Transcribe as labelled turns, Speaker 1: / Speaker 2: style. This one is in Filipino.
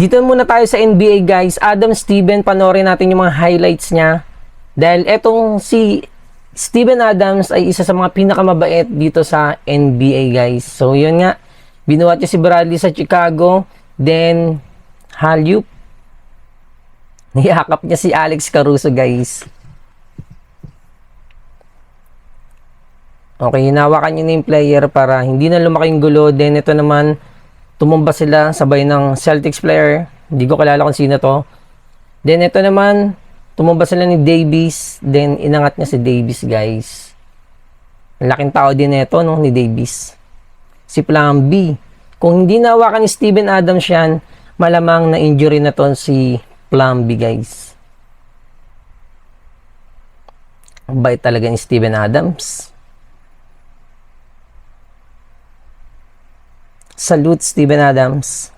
Speaker 1: Dito muna tayo sa NBA guys. Adam Steven, panoorin natin yung mga highlights niya. Dahil etong si Steven Adams ay isa sa mga pinakamabait dito sa NBA guys. So yun nga, binuhat niya si Bradley sa Chicago. Then, Halyup. Niyakap niya si Alex Caruso guys. Okay, hinawakan niya na yung player para hindi na lumaki yung gulo. Then ito naman, tumumba sila sabay ng Celtics player. Hindi ko kilala kung sino to. Then ito naman, tumumba sila ni Davis. Then inangat niya si Davis guys. Laking tao din ito no, ni Davis. Si Plan B. Kung hindi nawakan ni Steven Adams yan, malamang na injury na to si Plan B guys. Ang bait talaga ni Steven Adams. Salute Steven Adams.